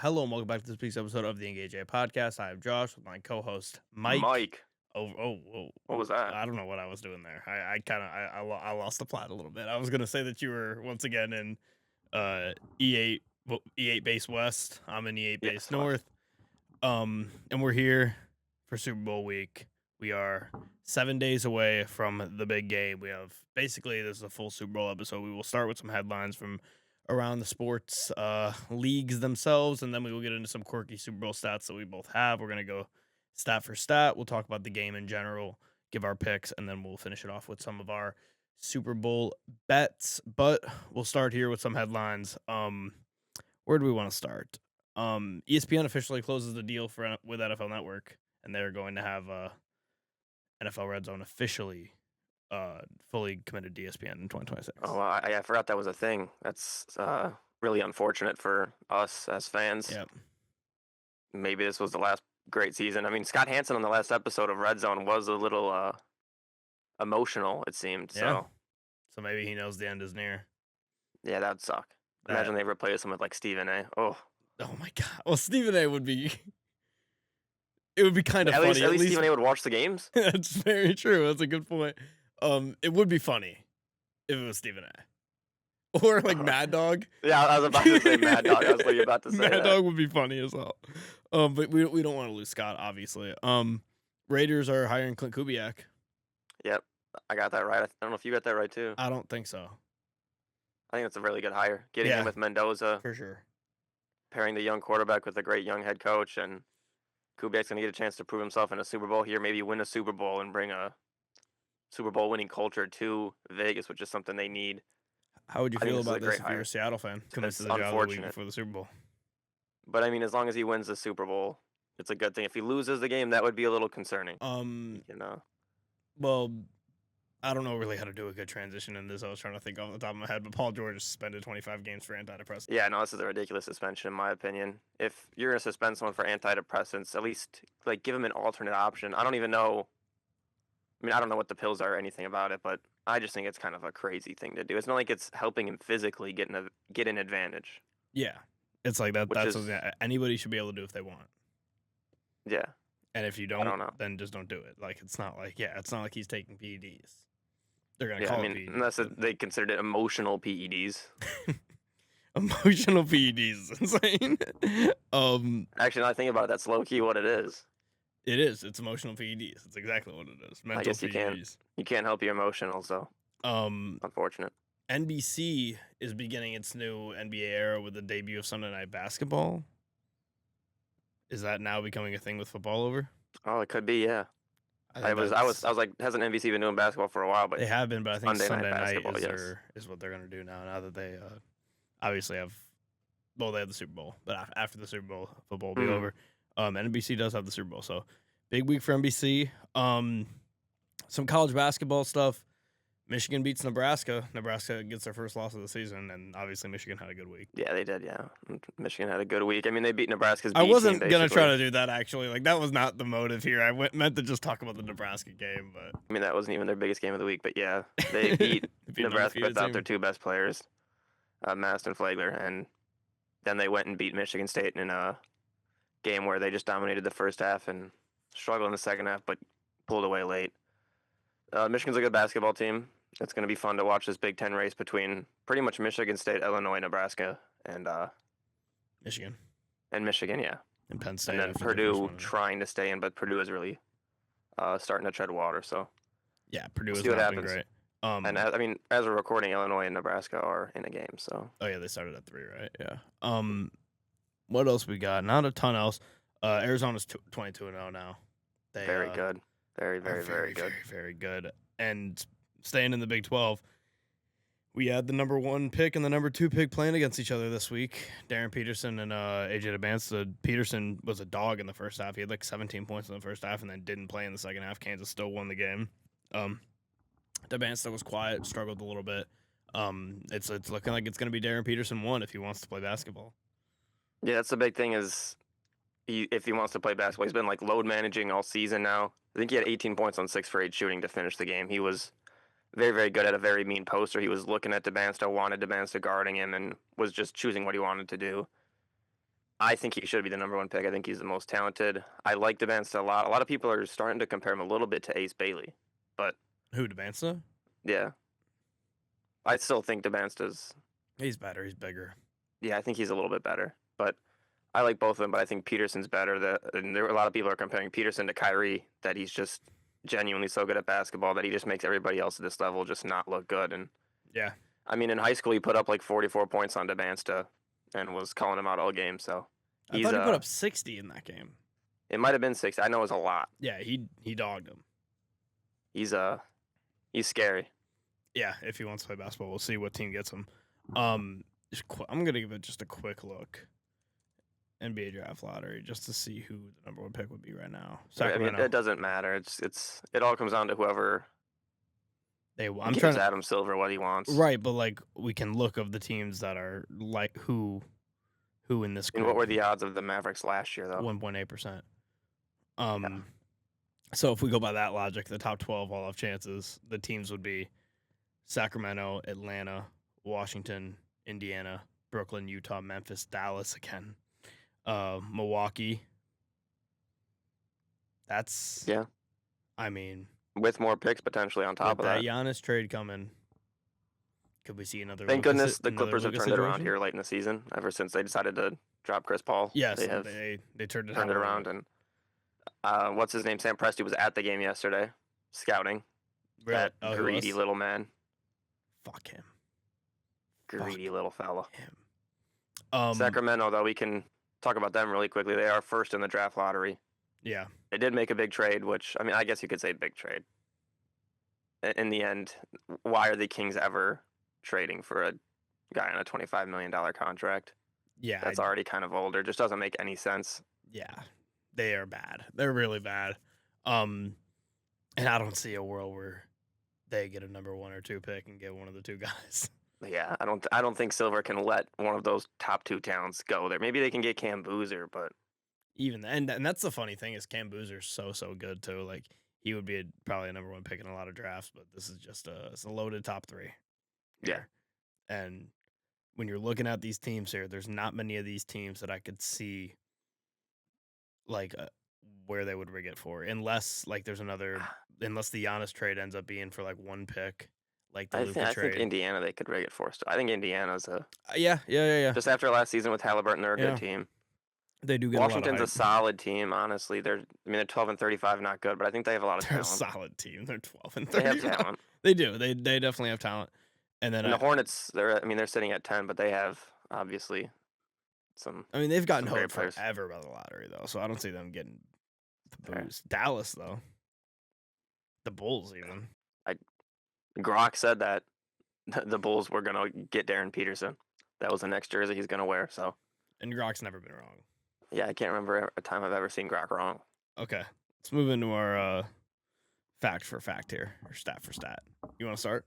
hello and welcome back to this week's episode of the Engage A podcast. I am Josh with my co-host Mike. Mike. What was that? I don't know what I was doing there. I lost the plot a little bit. I was gonna say that you were once again in E8 base West. I'm in E8 base Yes, North. And we're here for Super Bowl week. We are 7 days away from the big game. We have basically this is a full Super Bowl episode. We will start with some headlines from around the sports leagues themselves, and then we will get into some quirky Super Bowl stats that we both have. We're going to go stat for stat. We'll talk about the game in general, give our picks, and then we'll finish it off with some of our Super Bowl bets. But we'll start here with some headlines. Where do we want to start? ESPN officially closes the deal with NFL Network, and they're going to have NFL RedZone officially fully committed to ESPN in 2026. Oh, I forgot that was a thing. That's really unfortunate for us as fans. Yep. Maybe this was the last great season. I mean, Scott Hanson on the last episode of RedZone was a little emotional, it seemed. So maybe he knows the end is near. Yeah, that would suck. Imagine they replace him with like Stephen A. Oh my God. Well, Stephen A would be. It would be kind of funny. At least Stephen A would watch the games. That's very true. That's a good point. It would be funny if it was Stephen A. Or like Mad Dog. Yeah, I was about to say Mad Dog. I was literally about to say Mad Dog would be funny as well. But we don't want to lose Scott, obviously. Raiders are hiring Clint Kubiak. Yep, I got that right. I don't know if you got that right too. I don't think so. I think it's a really good hire. Getting him with Mendoza. For sure. Pairing the young quarterback with a great young head coach, and Kubiak's going to get a chance to prove himself in a Super Bowl here, maybe win a Super Bowl and bring a Super Bowl winning culture to Vegas, which is something they need. How would you feel about this if you're a Seattle fan coming to the job the week before the Super Bowl? But I mean, as long as he wins the Super Bowl, it's a good thing. If he loses the game, that would be a little concerning. Well, I don't know really how to do a good transition in this. I was trying to think off the top of my head, but Paul George is suspended 25 games for antidepressants. Yeah, no, this is a ridiculous suspension in my opinion. If you're going to suspend someone for antidepressants, at least like give him an alternate option. I don't even know. I mean, I don't know what the pills are or anything about it, but I just think it's kind of a crazy thing to do. It's not like it's helping him physically get an advantage. Yeah, it's like that. That's something that anybody should be able to do if they want. Yeah. And if you don't, then just don't do it. Like it's not like he's taking PEDs. They're gonna call it PEDs. Unless they considered it emotional PEDs. Emotional PEDs is insane. Actually, now I think about it, that's low key what it is. It is. It's emotional PEDs. It's exactly what it is. Mental I guess PEDs. You can't help your emotional, so unfortunate. NBC is beginning its new NBA era with the debut of Sunday Night Basketball. Is that now becoming a thing with football over? Oh, it could be, yeah. I was like, hasn't NBC been doing basketball for a while? But they have been, but I think Sunday night is what they're gonna do now. Now that they obviously have, they have the Super Bowl, but after the Super Bowl, football will be over. NBC does have the Super Bowl, so big week for NBC. Some college basketball stuff. Michigan beats Nebraska. Nebraska gets their first loss of the season, and obviously Michigan had a good week. Yeah, they did, yeah. Michigan had a good week. I mean, they beat Nebraska's I wasn't going to try to do that, actually. Like, that was not the motive here. I meant to just talk about the Nebraska game, but... I mean, that wasn't even their biggest game of the week, but yeah. They beat Nebraska without their two best players, Mast and Flagler, and then they went and beat Michigan State in a game where they just dominated the first half and struggled in the second half, but pulled away late. Michigan's a good basketball team. It's going to be fun to watch this Big Ten race between pretty much Michigan State, Illinois, Nebraska, and Michigan. And Michigan, yeah. And Penn State. And then Purdue trying to stay in, but Purdue is really starting to tread water. So yeah, Purdue is not been great. And as we're recording, Illinois and Nebraska are in a game. So yeah, they started at 3, right? Yeah. What else we got? Not a ton else. Arizona's 22-0 now. Very good. Very, very, very good. Very good. And staying in the Big 12, we had the number 1 pick and the number 2 pick playing against each other this week. Darrion Peterson and AJ Demanstra. Peterson was a dog in the first half. He had like 17 points in the first half and then didn't play in the second half. Kansas still won the game. Demanstra was quiet, struggled a little bit. It's looking like it's going to be Darrion Peterson 1 if he wants to play basketball. Yeah, that's the big thing is if he wants to play basketball. He's been like load managing all season now. I think he had 18 points on 6 for 8 shooting to finish the game. He was very, very good at a very mean poster. He was looking at Demanstra, wanted Demanstra guarding him, and was just choosing what he wanted to do. I think he should be the number 1 pick. I think he's the most talented. I like Debansta a lot. A lot of people are starting to compare him a little bit to Ace Bailey, but Who, Debansta? yeah, I still think Debansta's. He's better. He's bigger. Yeah, I think he's a little bit better, but I like both of them. But I think Peterson's better. And there a lot of people are comparing Peterson to Kyrie. That he's just genuinely so good at basketball that he just makes everybody else at this level just not look good. And Yeah. I mean, in high school, he put up like 44 points on Debansta and was calling him out all game. So I thought he put up 60 in that game. It might have been 60. I know it was a lot. Yeah, he dogged him. He's scary. Yeah, if he wants to play basketball, we'll see what team gets him. I'm gonna give it just a quick look. NBA draft lottery just to see who the number 1 pick would be right now. Sacramento. I mean, it doesn't matter. It all comes down to whoever I'm gives trying to, Adam Silver what he wants. right, but like we can look of the teams that are like who in this group. And what were the odds of the Mavericks last year though? 1.8%. So if we go by that logic, the top 12 all have chances. The teams would be Sacramento, Atlanta, Washington, Indiana, Brooklyn, Utah, Memphis, Dallas again, Milwaukee. That's I mean, with more picks potentially on top of that. Giannis trade coming. Could we see another? Thank goodness the Clippers have turned it around here late in the season. Ever since they decided to drop Chris Paul, yes, they have they turned it around. And what's his name? Sam Presti was at the game yesterday, scouting. Really? That greedy little man. Fuck him. Greedy little fella. Him. Sacramento, though, we can talk about them really quickly. They are first in the draft lottery. Yeah. They did make a big trade, which, I mean, I guess you could say big trade. In the end, why are the Kings ever trading for a guy on a $25 million contract? Yeah. That's already kind of older. Just doesn't make any sense. Yeah. They are bad. They're really bad. And I don't see a world where they get a number 1 or 2 pick and get one of the two guys. Yeah, I don't think Silver can let one of those top 2 talents go there. Maybe they can get Cam Boozer, but even and that's the funny thing is Cam Boozer's so good too. Like he would be probably a number 1 pick in a lot of drafts, but this is just it's a loaded top 3. Here. Yeah. And when you're looking at these teams here, there's not many of these teams that I could see like where they would rig it for, unless like unless the Giannis trade ends up being for like 1 pick. Like the Luka trade. I think Indiana they could rig it for still. I think Indiana's yeah. Just after last season with Halliburton, they're a good team. They do get Washington's a a solid team, honestly. They're 12-35, not good, but I think they have a lot of talent. They're a solid team. They're 12-35. They have talent. They do. They definitely have talent. And then the Hornets, they're sitting at 10, but they have obviously some. I mean, they've gotten hope forever by the lottery though, so I don't see them getting the boost. Dallas though, the Bulls even. Grok said that the Bulls were gonna get Darren Peterson. That was the next jersey he's gonna wear. So. And Grok's never been wrong. Yeah, I can't remember a time I've ever seen Grok wrong. Okay, let's move into our fact for fact here, or stat for stat. You want to start?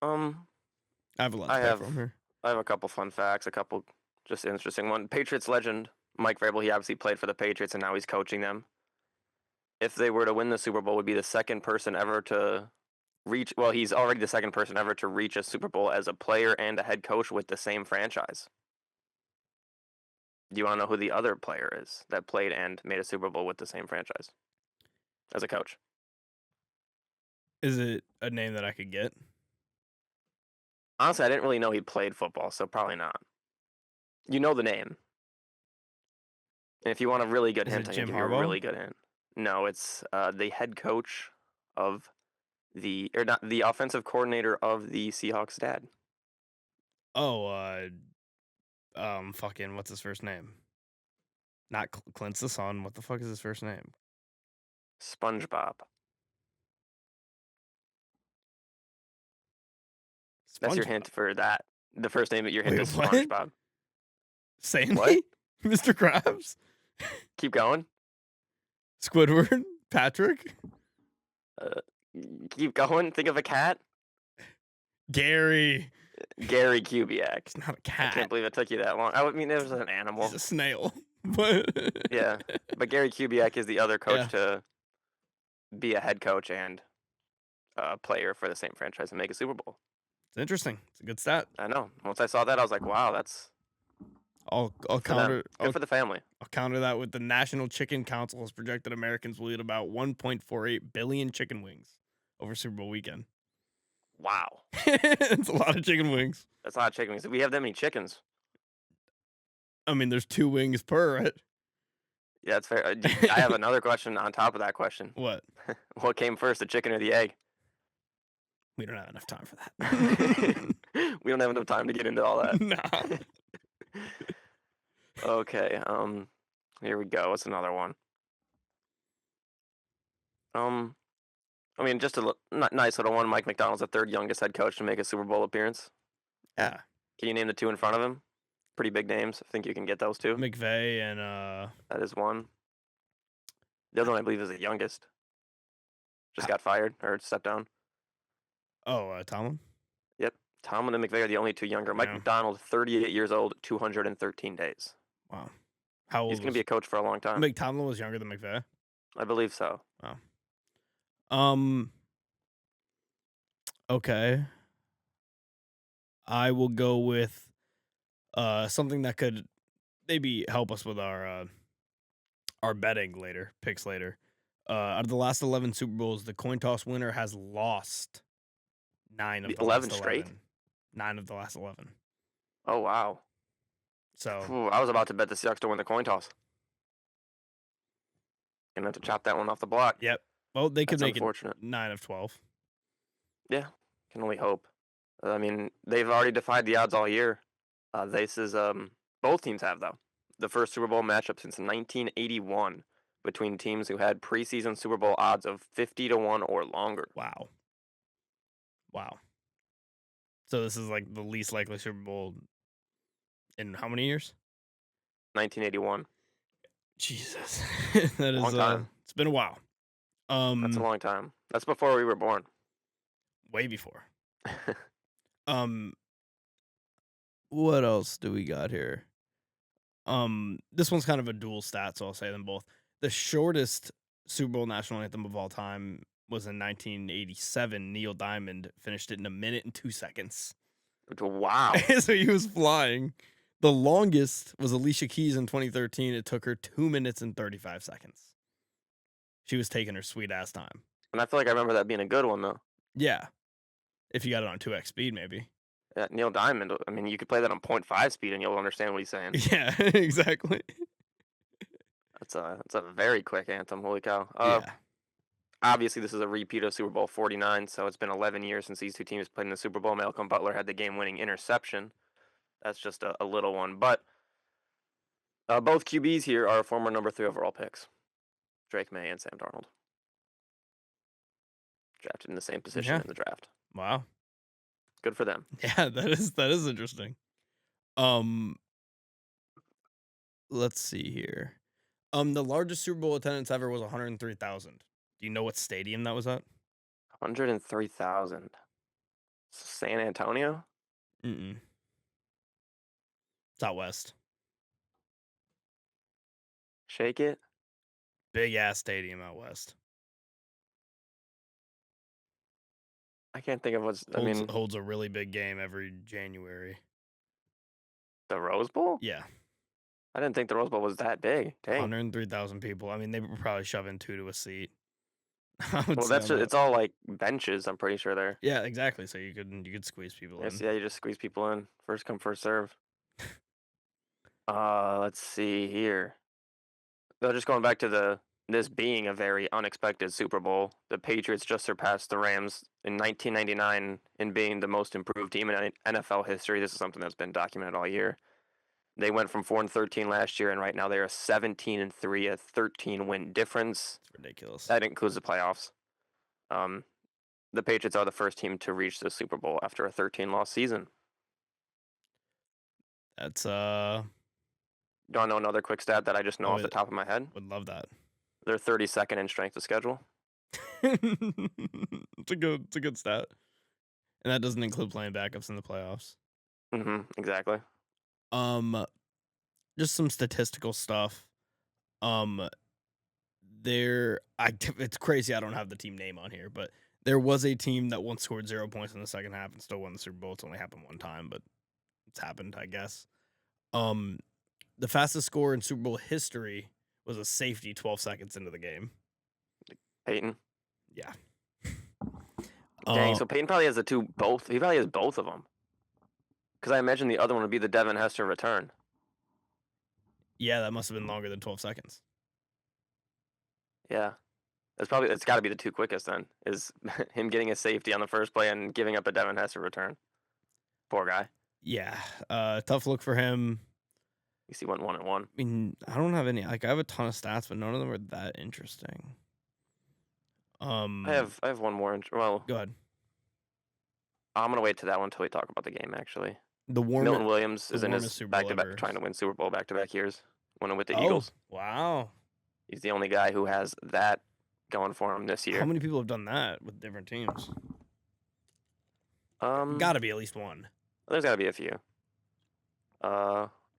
I have a lot to pick from here. I have a couple fun facts, a couple just interesting one. Patriots legend Mike Vrabel, he obviously played for the Patriots and now he's coaching them. If they were to win the Super Bowl, would be the second person ever to reach. Well, he's already the second person ever to reach a Super Bowl as a player and a head coach with the same franchise. Do you want to know who the other player is that played and made a Super Bowl with the same franchise as a coach? Is it a name that I could get? Honestly, I didn't really know he played football, so probably not. You know the name. And if you want a really good hint, I can give you a really good hint. No, it's the head coach of the offensive coordinator of the Seahawks' dad. Oh, fucking what's his first name? Not Clint's the son. What the fuck is his first name? SpongeBob. That's your hint for that. The first name that your hint is SpongeBob. Sandy? What? Mr. Krabs? Keep going. Squidward? Patrick? Keep going. Think of a cat. Gary Kubiak. It's not a cat. I can't believe it took you that long. I mean, it was an animal. It's a snail. But yeah. But Gary Kubiak is the other coach to be a head coach and a player for the same franchise and make a Super Bowl. It's interesting. It's a good stat. I know. Once I saw that, I was like, wow, that's I'll Good counter for the family. I'll counter that with the National Chicken Council has projected Americans will eat about 1.48 billion chicken wings over Super Bowl weekend. Wow. It's a lot of chicken wings. That's a lot of chicken wings. We have that many chickens. I mean, there's 2 wings per, right? Yeah, that's fair. I have another question on top of that question. What? What came first, the chicken or the egg? We don't have enough time for that. We don't have enough time to get into all that. Nah. Okay, here we go. What's another one? I mean, just a nice little one. Mike McDonald's the third youngest head coach to make a Super Bowl appearance. Yeah. Can you name the 2 in front of him? Pretty big names. I think you can get those 2. McVay and That is one. The other one, I believe, is the youngest. Just got fired or stepped down. Tomlin? Yep. Tomlin and McVay are the only 2 younger. Mike McDonald, 38 years old, 213 days. Wow. How old? He's going to be a coach for a long time. Tomlin was younger than McVay? I believe so. Wow. Okay. I will go with something that could maybe help us with our betting later, picks later. Out of the last 11 Super Bowls, the coin toss winner has lost 9 of the 11 last straight? 11. 9 of the last 11. Oh, wow. So I was about to bet the Seahawks to win the coin toss. Gonna have to chop that one off the block. Yep. Well, they could That's make unfortunate. it 9 of 12. Yeah, can only hope. I mean, they've already defied the odds all year. This is both teams have though. The first Super Bowl matchup since 1981 between teams who had preseason Super Bowl odds of 50-1 or longer. Wow. So this is like the least likely Super Bowl in how many years? 1981. Jesus. That is long time. It's been a while. That's a long time. That's before we were born. Way before. What else do we got here? This one's kind of a dual stat, so I'll say them both. The shortest Super Bowl national anthem of all time was in 1987. Neil Diamond finished it in 1 minute and 2 seconds. Wow. So he was flying. The longest was Alicia Keys in 2013. It took her 2 minutes and 35 seconds. She was taking her sweet ass time. And I feel like I remember that being a good one though. Yeah. If you got it on 2x speed, maybe. Yeah, Neil Diamond. I mean, you could play that on 0.5 speed and you'll understand what he's saying. Yeah, exactly. That's a very quick anthem. Holy cow. Yeah. Obviously, this is a repeat of Super Bowl 49, so it's been 11 years since these 2 teams played in the Super Bowl. Malcolm Butler had the game-winning interception. That's just a little one. But both QBs here are former number 3 overall picks, Drake Maye and Sam Darnold. Drafted in the same position in the draft. Wow. Good for them. Yeah, that is interesting. Let's see here. The largest Super Bowl attendance ever was 103,000. Do you know what stadium that was at? 103,000. San Antonio? Mm-mm. It's out west. Shake it. Big ass stadium out west. I can't think of what's. Holds a really big game every January. The Rose Bowl? Yeah. I didn't think the Rose Bowl was that big. Dang. 103,000 people. I mean, they were probably shoving 2 to a seat. Well, it's all like benches. I'm pretty sure there. Yeah, exactly. So you could squeeze people in. Yeah, you just squeeze people in. First come, first serve. Let's see here. No, just going back to this being a very unexpected Super Bowl. The Patriots just surpassed the Rams in 1999 in being the most improved team in NFL history. This is something that's been documented all year. They went from 4-13 last year, and right now they are 17-3, a 13-win difference. It's ridiculous. That includes the playoffs. The Patriots are the first team to reach the Super Bowl after a 13-loss season. That's Do you want to know another quick stat that I just know off the top of my head? Would love that. They're 32nd in strength of schedule. It's a good stat, and that doesn't include playing backups in the playoffs. Exactly. Just some statistical stuff. It's crazy I don't have the team name on here, but there was a team that once scored 0 points in the second half and still won the Super Bowl. It's only happened one time, but it's happened, I guess. The fastest score in Super Bowl history was a safety 12 seconds into the game. Peyton. Yeah. Dang, so Peyton probably has both. He probably has both of them. Because I imagine the other one would be the Devin Hester return. Yeah, that must have been longer than 12 seconds. Yeah. It's got to be the two quickest then, is him getting a safety on the first play and giving up a Devin Hester return. Poor guy. Yeah. Tough look for him. You see, went 1-1. I mean, I don't have any. I have a ton of stats, but none of them are that interesting. I have one more. Well, go ahead. I'm gonna wait to that one until we talk about the game. Actually, Milton Williams is in his back-to-back, trying to win Super Bowl back-to-back years. Winning with the Eagles. Wow. He's the only guy who has that going for him this year. How many people have done that with different teams? Got to be at least one. There's got to be a few.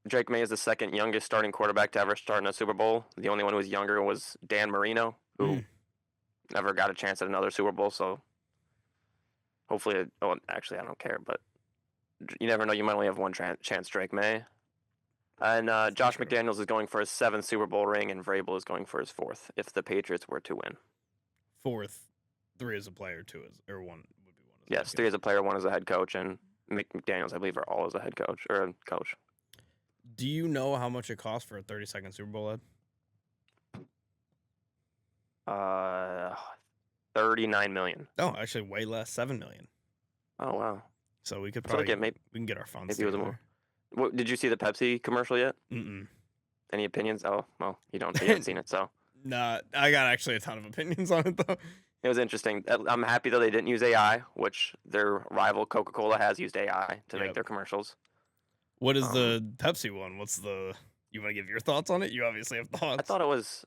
Drake Maye is the second youngest starting quarterback to ever start in a Super Bowl. The only one who was younger was Dan Marino, who never got a chance at another Super Bowl. So hopefully, actually, I don't care, but you never know. You might only have one chance, Drake Maye. And Josh McDaniels is going for his 7th Super Bowl ring, and Vrabel is going for his 4th if the Patriots were to win. 4th, 3 as a player, 2 as, or 1 would be 1 as a Yes, 3 as a player, 1 as a head coach, and McDaniels, I believe, are all as a head coach or a coach. Do you know how much it costs for a 30-second Super Bowl ad? $39 million. Oh, actually, way less, $7 million. Oh wow! So we could probably we can get our funds together. What, did you see the Pepsi commercial yet? Mm-mm. Any opinions? Oh, well, you haven't seen it, so. Nah, I got actually a ton of opinions on it though. It was interesting. I'm happy though they didn't use AI, which their rival Coca-Cola has used AI to make their commercials. What is the Pepsi one? You want to give your thoughts on it? You obviously have thoughts. I thought it was,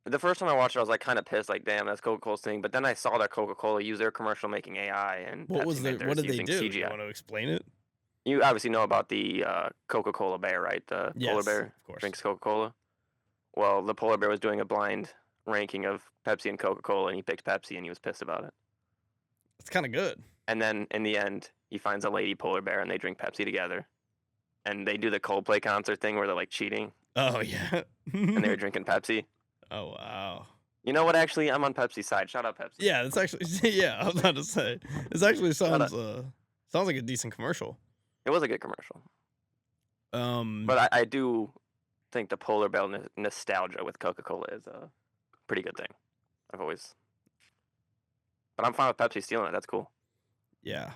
the first time I watched it, I was like kind of pissed, like, damn, that's Coca-Cola's thing. But then I saw that Coca-Cola use their commercial making AI, and what did they do? CGI. You want to explain it? You obviously know about the Coca-Cola bear, right? The polar bear of course. Drinks Coca-Cola. Well, the polar bear was doing a blind ranking of Pepsi and Coca-Cola, and he picked Pepsi, and he was pissed about it. It's kind of good. And then in the end, he finds a lady polar bear, and they drink Pepsi together. And they do the Coldplay concert thing where they're like cheating. Oh yeah. And they were drinking Pepsi. Oh wow. You know what? Actually, I'm on Pepsi's side. Shout out Pepsi. Yeah, it's actually I was about to say this actually sounds like a decent commercial. It was a good commercial. But I do think the polar bear nostalgia with Coca-Cola is a pretty good thing. But I'm fine with Pepsi stealing it. That's cool. Yeah.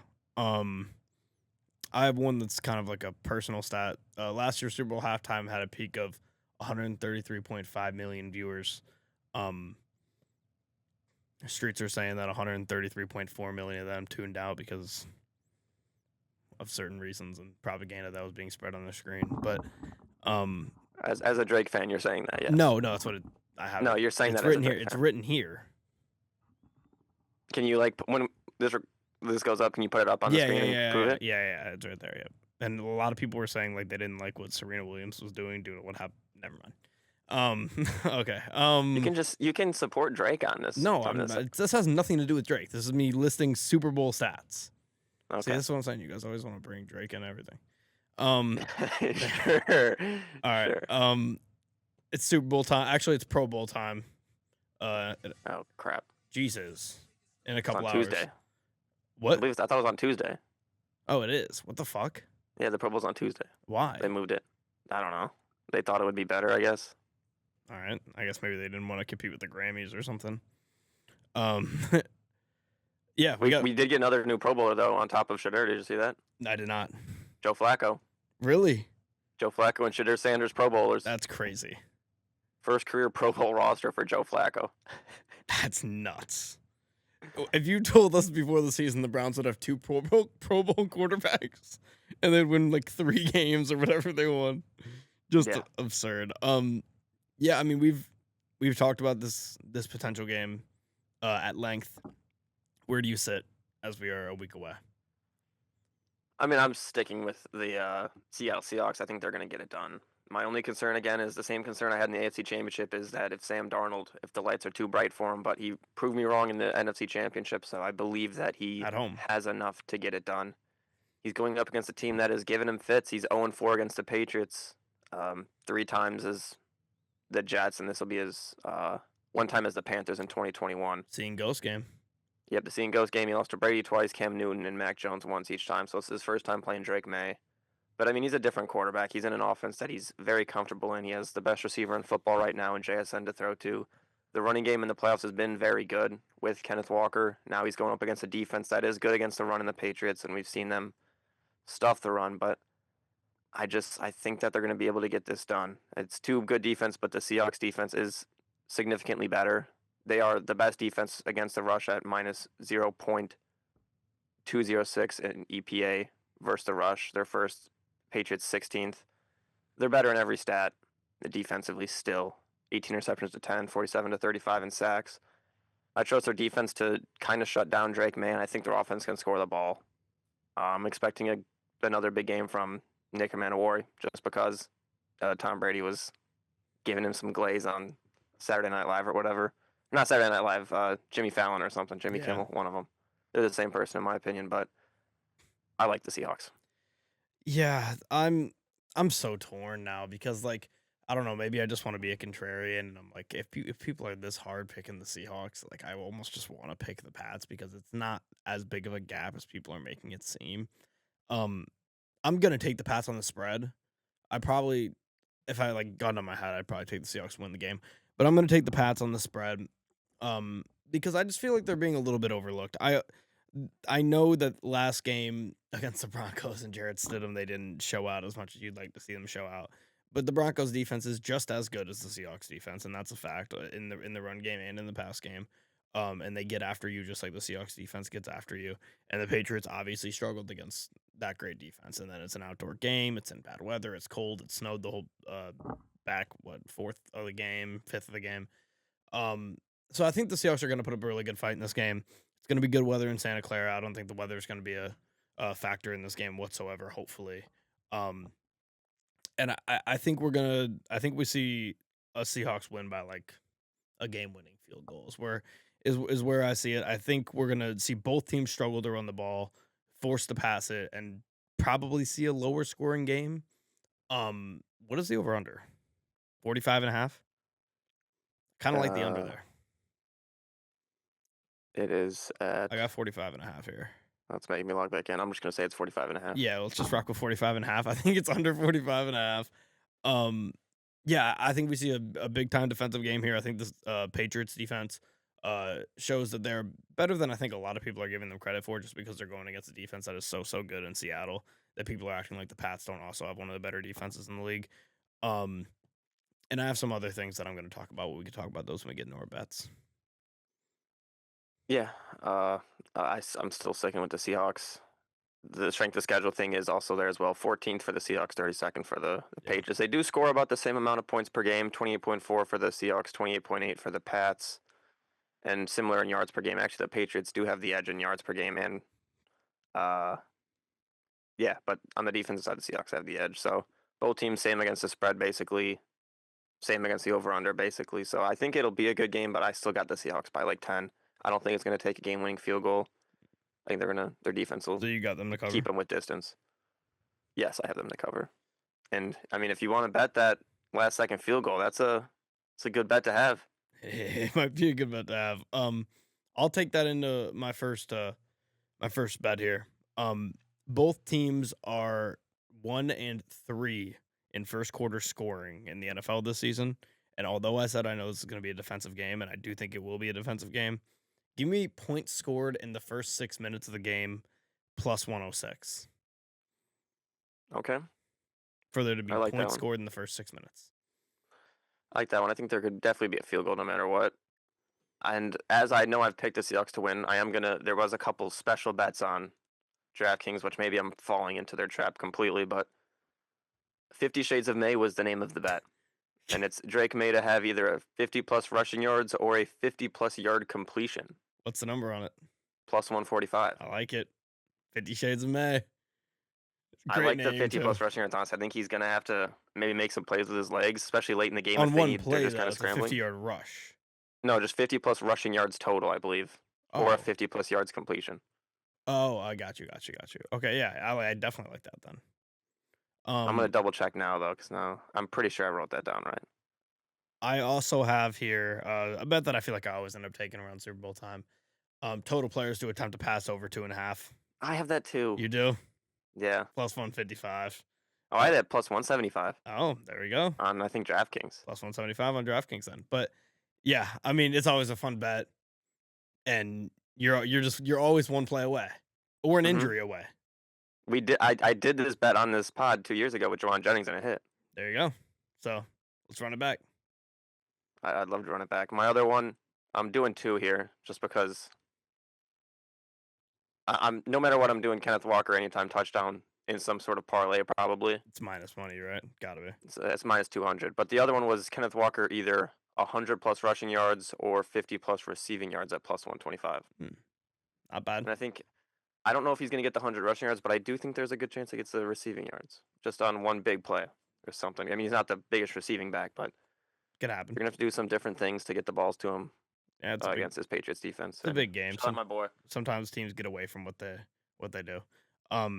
I have one that's kind of like a personal stat. Last year's Super Bowl halftime had a peak of 133.5 million viewers. Streets are saying that 133.4 million of them tuned out because of certain reasons and propaganda that was being spread on the screen. But as a Drake fan, you're saying that, yeah? No, that's what I have. No, you're saying it's that written here. It's written here. Can you when this goes up? Can you put it up on the screen and prove it? Yeah, it's right there. Yeah, and a lot of people were saying like they didn't like what Serena Williams was doing due to what happened. Never mind. Okay. You can support Drake on this. No, this has nothing to do with Drake. This is me listing Super Bowl stats. Okay. See, this is what I'm saying. You guys always want to bring Drake and everything. Sure. All right. Sure. It's Super Bowl time. Actually, it's Pro Bowl time. Oh crap. Jesus. In a couple hours. Tuesday. What? I thought it was on Tuesday. Oh, it is. What the fuck? Yeah, the Pro Bowl's on Tuesday. Why? They moved it. I don't know. They thought it would be better, I guess. All right. I guess maybe they didn't want to compete with the Grammys or something. Yeah, we did get another new Pro Bowler though on top of Shadur. Did you see that? I did not. Joe Flacco. Really? Joe Flacco and Shadur Sanders Pro Bowlers. That's crazy. First career Pro Bowl roster for Joe Flacco. That's nuts. If you told us before the season the Browns would have 2 Pro Bowl quarterbacks and they'd win like 3 games or whatever they won, just absurd. Yeah, I mean we've talked about this potential game at length. Where do you sit as we are a week away? I mean, I'm sticking with the Seattle Seahawks. I think they're going to get it done. My only concern, again, is the same concern I had in the AFC Championship, is that if Sam Darnold, if the lights are too bright for him, but he proved me wrong in the NFC Championship, so I believe that he has enough to get it done. He's going up against a team that has given him fits. He's 0-4 against the Patriots. 3 times as the Jets, and this will be his 1 time as the Panthers in 2021. Seeing ghost game. Yep, the Seeing Ghost game. He lost to Brady twice, Cam Newton, and Mac Jones once each time. So it's his first time playing Drake Maye. But I mean, he's a different quarterback. He's in an offense that he's very comfortable in. He has the best receiver in football right now in JSN to throw to. The running game in the playoffs has been very good with Kenneth Walker. Now he's going up against a defense that is good against the run in the Patriots, and we've seen them stuff the run. But I think that they're going to be able to get this done. It's 2 good defense, but the Seahawks defense is significantly better. They are the best defense against the rush at minus 0.206 in EPA versus the rush. They're first, Patriots 16th. They're better in every stat. Defensively still 18 receptions to 10, 47 to 35 in sacks. I trust their defense to kind of shut down Drake Maye, and I think their offense can score the ball. I'm expecting another big game from Nick Manawari just because Tom Brady was giving him some glaze on Saturday Night Live or whatever. Not Saturday Night Live, Jimmy Fallon or something. Jimmy Kimmel, one of them. They're the same person in my opinion, but I like the Seahawks. Yeah, I'm so torn now because like I don't know, maybe I just want to be a contrarian and I'm like if people are this hard picking the Seahawks, like I almost just want to pick the Pats because it's not as big of a gap as people are making it seem. I'm going to take the Pats on the spread. I probably if I like gun on my head, I'd probably take the Seahawks to win the game. But I'm going to take the Pats on the spread. Because I just feel like they're being a little bit overlooked. I know that last game against the Broncos and Jarrett Stidham, they didn't show out as much as you'd like to see them show out. But the Broncos defense is just as good as the Seahawks defense, and that's a fact in the run game and in the pass game. And they get after you just like the Seahawks defense gets after you. And the Patriots obviously struggled against that great defense. And then it's an outdoor game. It's in bad weather. It's cold. It snowed the whole fifth of the game. So I think the Seahawks are going to put up a really good fight in this game. It's going to be good weather in Santa Clara. I don't think the weather is going to be a factor in this game whatsoever, hopefully. And I think we see a Seahawks win by like a game-winning field goal is where I see it. I think we're going to see both teams struggle to run the ball, force to pass it, and probably see a lower scoring game. What is the over-under? 45.5? Kind of like the under there. It is at... I got 45.5 here. That's making me log back in. I'm just going to say it's 45.5. Yeah, let's just rock with 45.5. I think it's under 45.5. Yeah, I think we see a big-time defensive game here. I think this Patriots defense shows that they're better than I think a lot of people are giving them credit for just because they're going against a defense that is so good in Seattle that people are acting like the Pats don't also have one of the better defenses in the league. And I have some other things that I'm going to talk about, but we can talk about those when we get into our bets. Yeah, I'm still sticking with the Seahawks. The strength of schedule thing is also there as well. 14th for the Seahawks, 32nd for the Patriots. They do score about the same amount of points per game, 28.4 for the Seahawks, 28.8 for the Pats, and similar in yards per game. Actually, the Patriots do have the edge in yards per game, and yeah, but on the defensive side, the Seahawks have the edge. So both teams same against the spread, basically. Same against the over-under, basically. So I think it'll be a good game, but I still got the Seahawks by like 10. I don't think it's going to take a game-winning field goal. I think their defense will So you got them to cover? Keep them with distance. Yes, I have them to cover. And, I mean, if you want to bet that last-second field goal, it's a good bet to have. It might be a good bet to have. I'll take that into my first bet here. Both teams are 1-3 in first quarter scoring in the NFL this season. And although I said I know this is going to be a defensive game, and I do think it will be a defensive game, give me points scored in the first 6 minutes of the game plus 106. Okay. For there to be points scored in the first 6 minutes. I like that one. I think there could definitely be a field goal no matter what. And as I know I've picked the Seahawks to win, there was a couple special bets on DraftKings, which maybe I'm falling into their trap completely, but 50 Shades of Maye was the name of the bet. And it's Drake Maye to have either a 50-plus rushing yards or a 50-plus yard completion. What's the number on it? Plus 145. I like it. 50 Shades of Maye. I like the 50-plus rushing yards, honestly. I think he's going to have to maybe make some plays with his legs, especially late in the game. On one play, though, it's a 50-yard rush. No, just 50-plus rushing yards total, I believe. Oh. Or a 50-plus yards completion. Oh, I got you. Okay, yeah, I definitely like that then. I'm gonna double check now though, because now I'm pretty sure I wrote that down right. I also have here a bet that I feel like I always end up taking around Super Bowl time. Total players to attempt to pass over 2.5. I have that too. You do? Yeah. Plus 155. Oh, I had that plus 175 Oh, there we go. on I think DraftKings. Plus 175 on DraftKings then. But yeah, I mean, it's always a fun bet, and you're always one play away or an Mhm. injury away. I did this bet on this pod 2 years ago with Juwan Jennings and it hit. There you go. So let's run it back. I'd love to run it back. My other one, I'm doing 2 here just because I'm no matter what I'm doing, Kenneth Walker anytime touchdown in some sort of parlay probably. It's minus money, right? Gotta be. It's minus 200. But the other one was Kenneth Walker either 100 plus rushing yards or 50 plus receiving yards at plus 125. Not bad. And I don't know if he's going to get the 100 rushing yards, but I do think there's a good chance he gets the receiving yards just on one big play or something. I mean, he's not the biggest receiving back, but Could happen. you're going to have to do some different things to get the balls to him Yeah, it's against this Patriots defense. It's a big game. Shout out my boy. Sometimes teams get away from what they do. Shout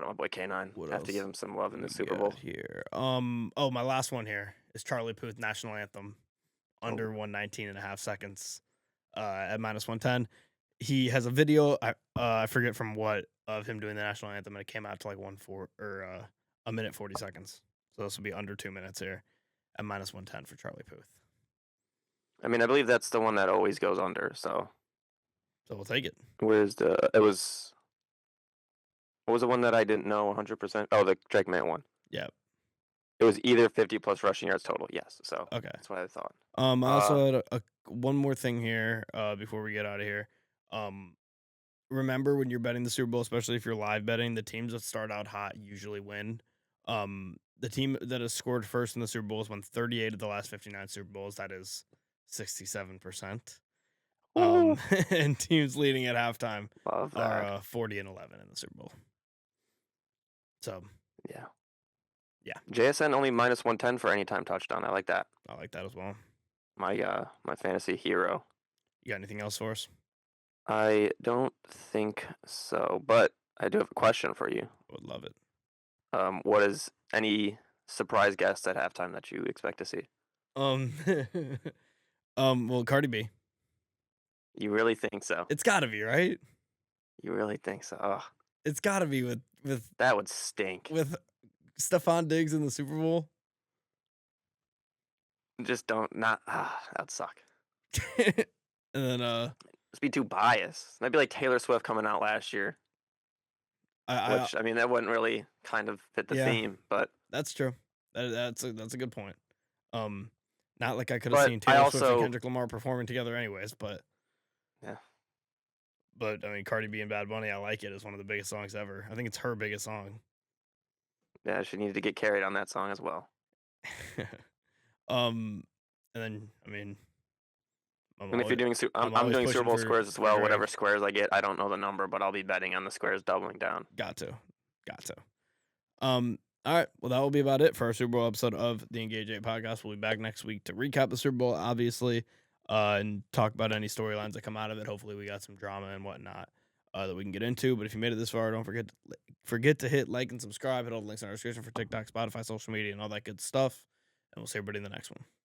out my boy K9. What Have to else give him some love in the we Super got Bowl. here. Oh, my last one here is Charlie Puth national anthem under 119.5 seconds at minus 110. He has a video, I forget from what, of him doing the national anthem, and it came out to like 1 minute 40 seconds. So this will be under 2 minutes here at minus 110 for Charlie Puth. I mean, I believe that's the one that always goes under, so we'll take it. what was the one that I didn't know 100%? Oh, the Drake Maye one. Yeah. It was either 50 plus rushing yards total. Yes. So Okay. that's what I thought. I also had one more thing here before we get out of here. Remember when you're betting the Super Bowl, especially if you're live betting, the teams that start out hot usually win. The team that has scored first in the Super Bowl has won 38 of the last 59 Super Bowls. That is 67%. And teams leading at halftime Love that. are 40 and 11 in the Super Bowl. So yeah. JSN only minus 110 for anytime touchdown. I like that. I like that as well. My fantasy hero. You got anything else for us? I don't think so, but I do have a question for you. Would love it. What is any surprise guest at halftime that you expect to see? Well, Cardi B. You really think so? It's got to be, right? You really think so? Ugh. It's got to be with that would stink. With Stephon Diggs in the Super Bowl. Just that'd suck. And then just be too biased. That'd be like Taylor Swift coming out last year. Which I mean, that wouldn't really kind of fit the theme, but that's true. That's a good point. Not like I could have seen Taylor Swift and Kendrick Lamar performing together, anyways. But yeah. But I mean, Cardi B and Bad Bunny, I like it. It's one of the biggest songs ever. I think it's her biggest song. Yeah, she needed to get carried on that song as well. And then I mean, and if you're doing, I'm doing Super Bowl squares as well. Whatever squares I get, I don't know the number, but I'll be betting on the squares doubling down. Got to. All right. Well, that will be about it for our Super Bowl episode of the Engage 8 podcast. We'll be back next week to recap the Super Bowl, obviously, and talk about any storylines that come out of it. Hopefully, we got some drama and whatnot that we can get into. But if you made it this far, don't forget to hit like and subscribe. Hit all the links in our description for TikTok, Spotify, social media, and all that good stuff. And we'll see everybody in the next one.